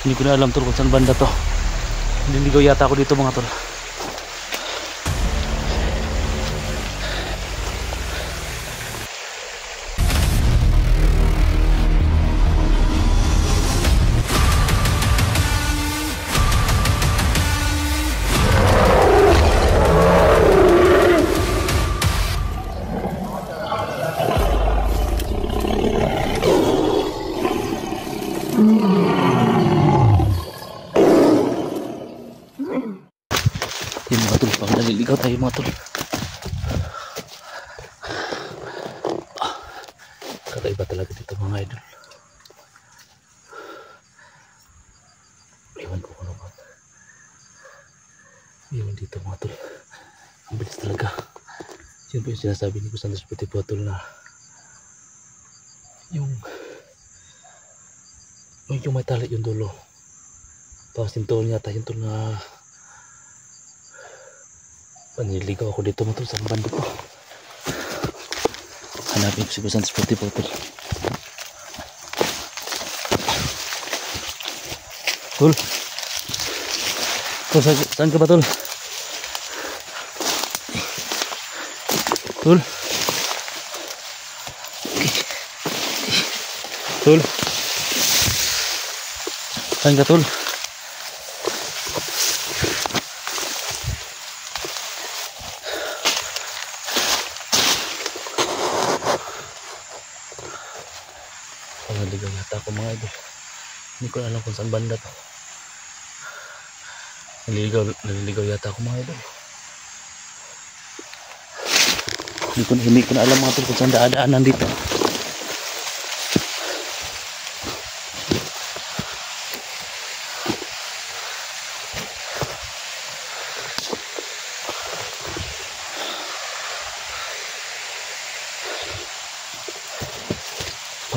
Hindi ko na alam tol kung saan banda to. Nililigaw yata ako dito mga tol. Yung mga tol, pang naliligaw tayo mga tol. Kakaiba talaga dito mga idol. Iwan ko kung ano ba. Iwan dito mga tol. Ang bilis talaga. Yun po yung sinasabi ni Kusantos Puti po tol na yung may tali yung dulo. Tapos yung tol niya tayo yung tol na paniligaw ako dito mga tol sa banda ko. Hanapin ko si Kusantos Puti po tol. Tol, saan ka ba tol? Tol, tol, saan ka tol? Naligaw yata ako mga idol. Hindi ko alam kung saan banda to. Naliligaw yata ako mga idol. Hindi ko na alam mga tol kung saan daan dito.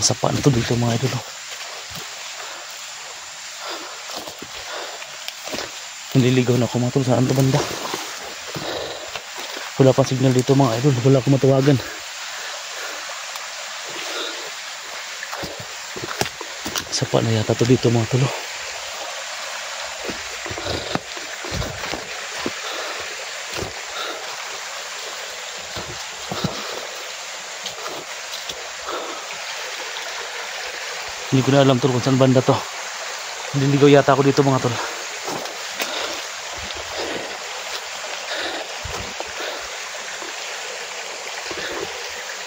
Sapa na to dito mga idol. Nililigaw na ako mga tol. Saan to banda? Wala pa signal dito mga idol. Wala akong matawagan. Sapa na yata to dito mga tol. Hindi ko na alam tol kung saan banda to. Nililigaw yata ako dito mga tol.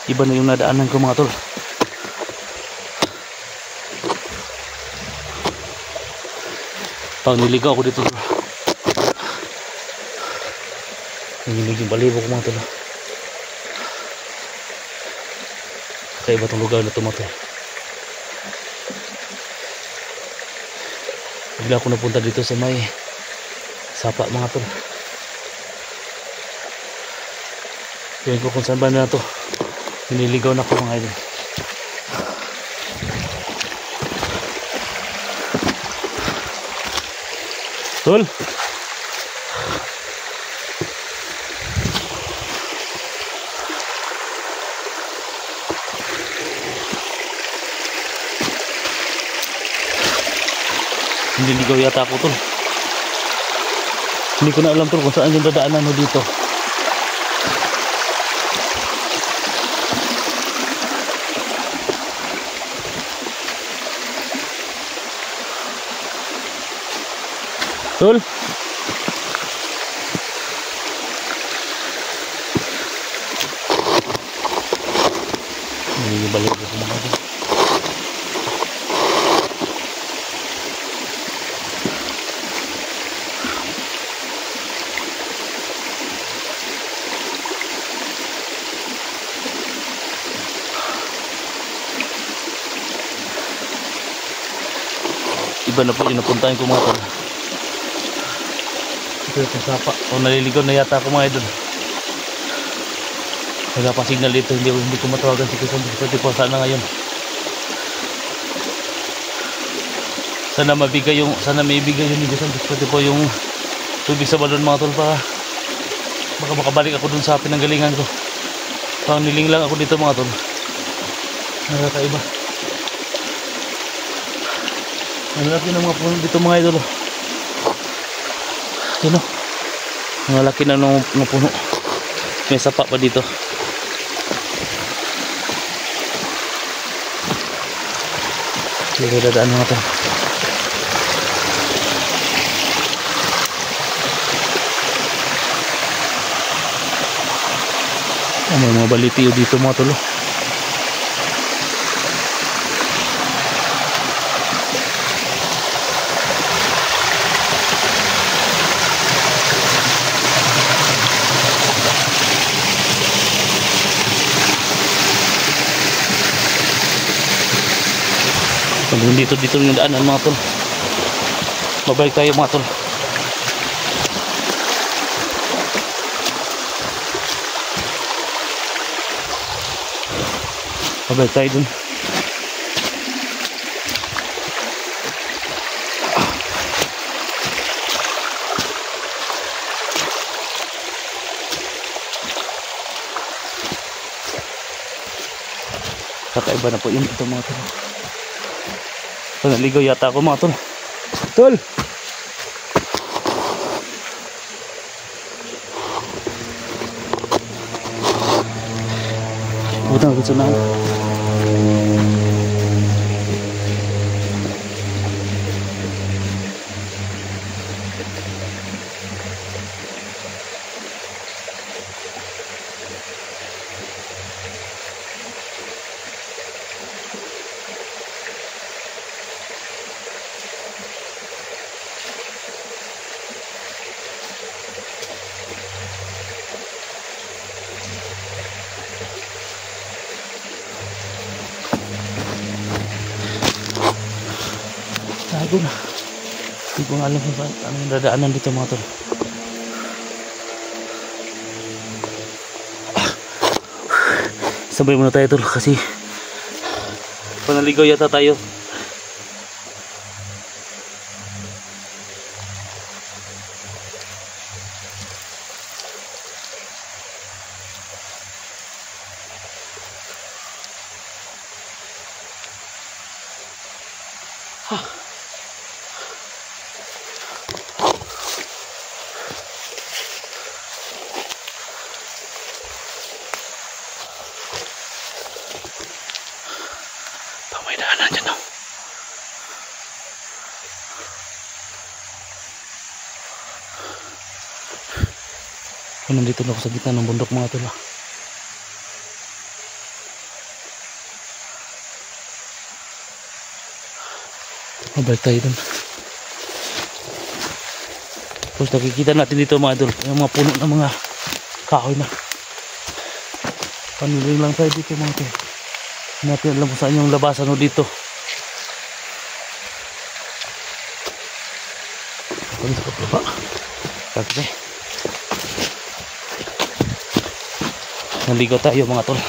Iba na yung nadaanan ko mga tol. Pag niligaw ako dito tol. Nanginig yung balibo ko mga tol. Kaya itong lugar na ito mga tol. Bigla ako napunta dito sa may sapa mga tol. Tingnan ko kung saan ba na to. Nililigaw na ako mga idol. Tol, nililigaw yata ako tol. Hindi ko na alam tol kung saan yung dadaanan mo dito. Tol, hindi balik ako mga tol. Iba na po yung napuntahan ko mga tol. Ito yung sapa. O naliligaw na yata ako mga idol. Wala pa signal dito. Hindi ko matawagan si Kusantos Puti po. Sana ngayon. Sana maibigay yung ni Kusantos Puti po yung tubig sa balon mga tol pa. Baka makabalik ako dun sa pinanggalingan ko. Pang niling lang ako dito mga tol. Nakakaiba. Ang laki ng mga puno dito mga idol. Yun o. Ang laki na ng mga puno. May sapa pa dito. Sige, dadaan mga to. May mga balitiyo dito mga tulo. Dito yung daanan mga tol. Babalik tayo mga tol. Babalik tayo dun. Kakaiba na po yun ito mga tol. Naligaw yata ako mga tol. Tol! Butang ako sa nahan. Tago na. Hindi ko nga alam kung ano yung dadaanan dito mga tol. Sabay muna tayo tol kasi panaligaw yata tayo. May daanan dyan oh. Nandito na ako sa gitna ng bundok mga tol. Mabalik tayo dun. Tapos nakikita natin dito mga tol, yung mga puno ng mga kahoy na. Panuloy lang tayo dito mga tol. Natin alam kung saan yung labasan o dito. Kami sa kapaba. Kagbe. Naligaw tayo mga tol.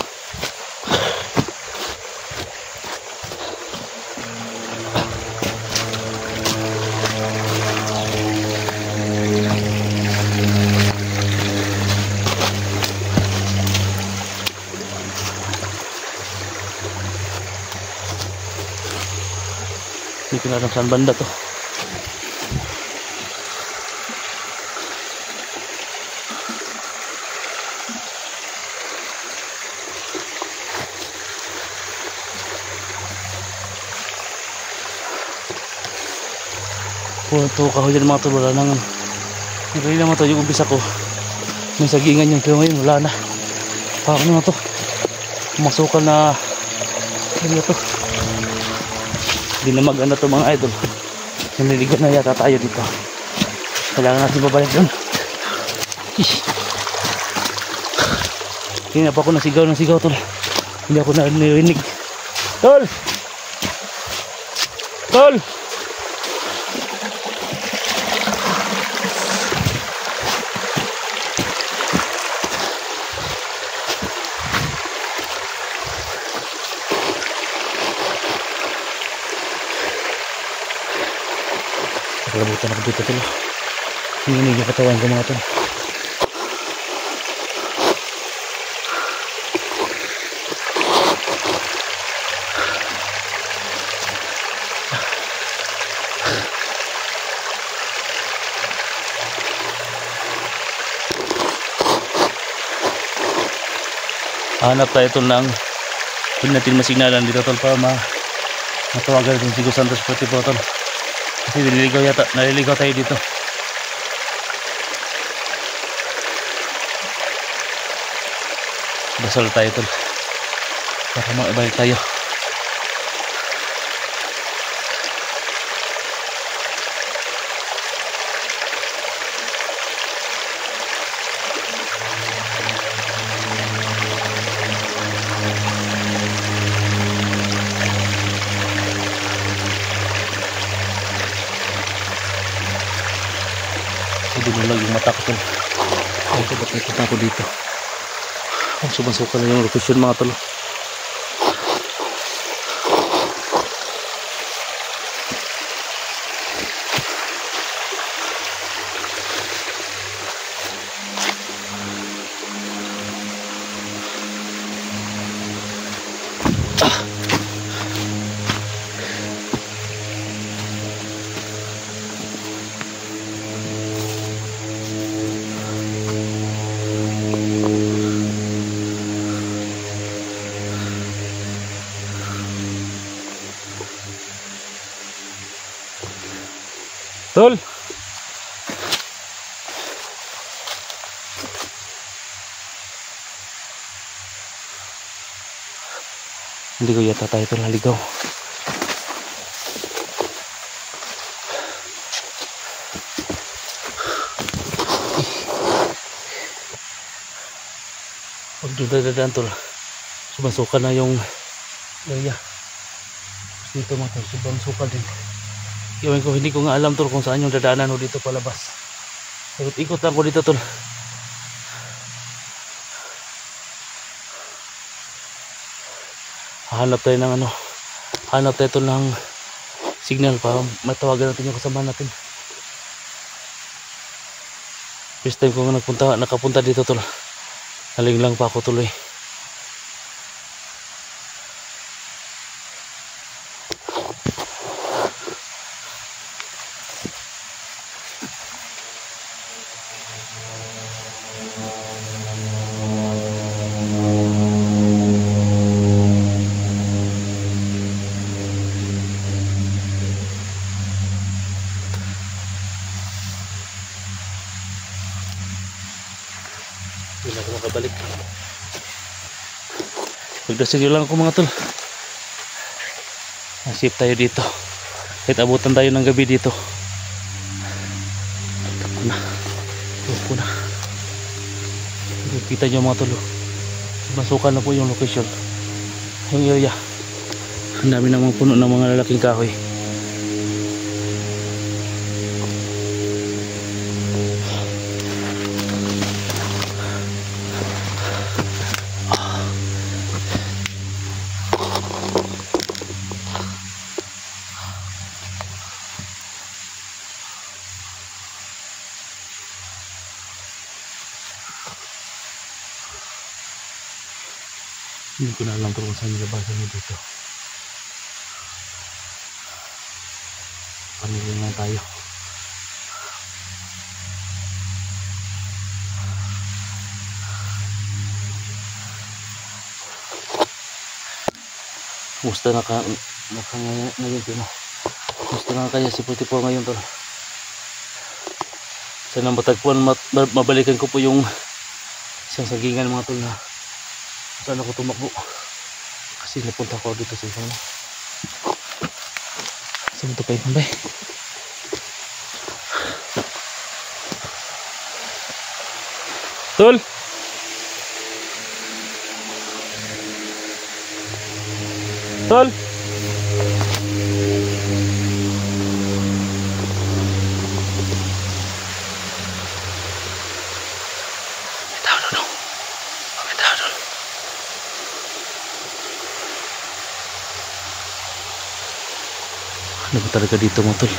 Hindi ko na alam saan banda to. Puro kahoy dyan mga tol. Wala nang hindi naman to yung umpisa ko. May sagingan yun pero ngayon wala na. Parang ano na to, masukan na ano to. Hindi na maganda to mga idol. Naliligo na yata tayo dito. Kailangan natin babalik doon. Hindi na pa ako nasigaw ng sigaw tol. Hindi ako narinig. Tol! Tol! Nakalabutan ako dito tol. Hininig yung katawan ko mga tol. Hanap tayo tol ng hindi natin masignalan dito tol para matawagan natin si Go Santos pati po tol. Kasi naliligaw tayo dito. Dasal tayo tol para maibalik tayo. Dinulag yung mata ko tol. Ay, ba't nakita ako dito? Ang sumasukal na yung location mga tol. Tol. Hindi ko yata tayo tol naligaw. Pag dadaan tol, sumasuka na yung area. Dito mga tol, sobrang suka din. Iwan ko, hindi ko nga alam tol kung saan yung dadaanan o dito palabas. Ikot lang ko dito tol. Hanap tayo ng hanap tayo tol ng signal para matawagan natin yung kasama natin. First time ko nga nakapunta dito tol. Naling lang pa ako tuloy. Hindi na ako makabalik. Magdasigil lang ako mga tol. Nasip tayo dito. Kahit abutan tayo ng gabi dito. Takbo na. Takbo na. Kita nyo mga tol. Masukan na po yung location. Yung area. Ang dami ng mga puno ng mga lalaking kahoy. Hindi ko na alam kung saan nilabasan mo dito. Pamilya na tayo. Musta na ngayon tino. Musta na kaya si Puti po ngayon tol. Sana matagpuan mabalikan ko po yung isang sagingan mga tol na saan ako tumakbo kasi napunta ko dito sa isang saan ito kayo kambay tol tol ano ba talaga dito mga tol?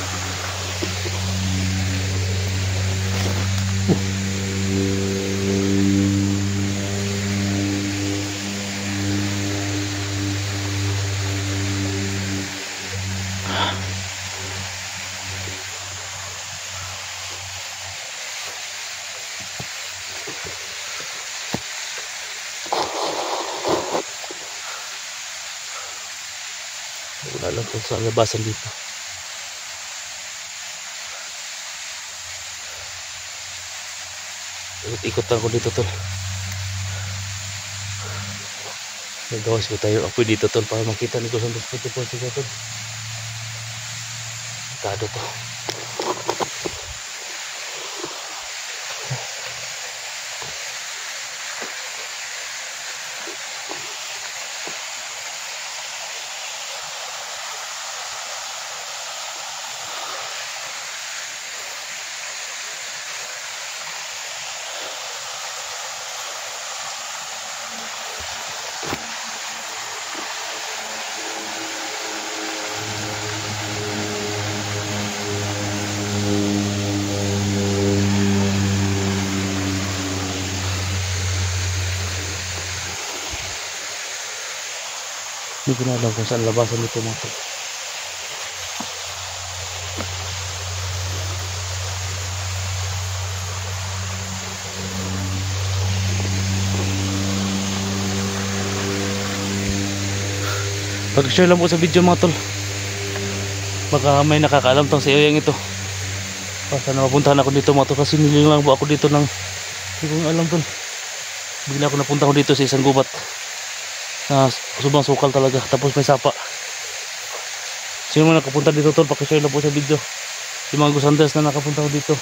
Wala lang kung saan labasan dito. Ikot-ikot ako dito, tol. Nagawas ko tayo apoy dito, tol, para makita ni Kusang Puti po siya, tol. Tado to. Hindi ko na alam kung saan labasan dito, mga tol. Pag-share lang po sa video, mga tol. Baka may nakakaalam tong sa iyo ito. Basta na mapuntahan ako dito, mga tol, kasi niling lang po ako dito ng hindi ko alam, tol. Bigla ako napunta ko dito sa isang gubat na sobrang sukal talaga, tapos may sapa. Sino man nakapunta dito, tol, pakishare lang po sa video. Yung mga Gusandes na nakapunta ko dito,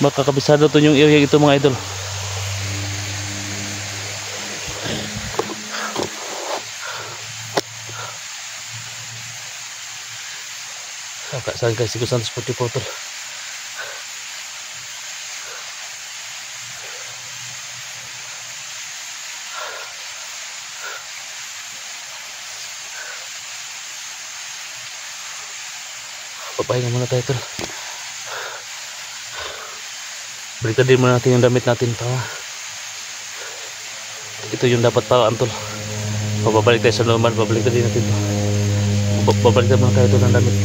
baka kabisado to yung area ito, mga idol. Saan guys si Gusandes Puti po, tol. Papahinga muna tayo, tol. Balikan din muna natin yung damit natin pa. Ito yung dapat pawaan, tol. Pabalik tayo sa normal, babalikan din natin to. Babalikan muna tayo, tol, ng damit.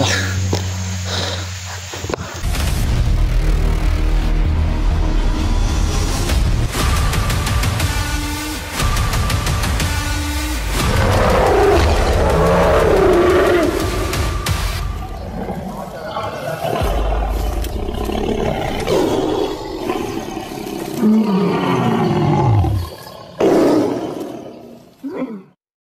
Mm-hmm.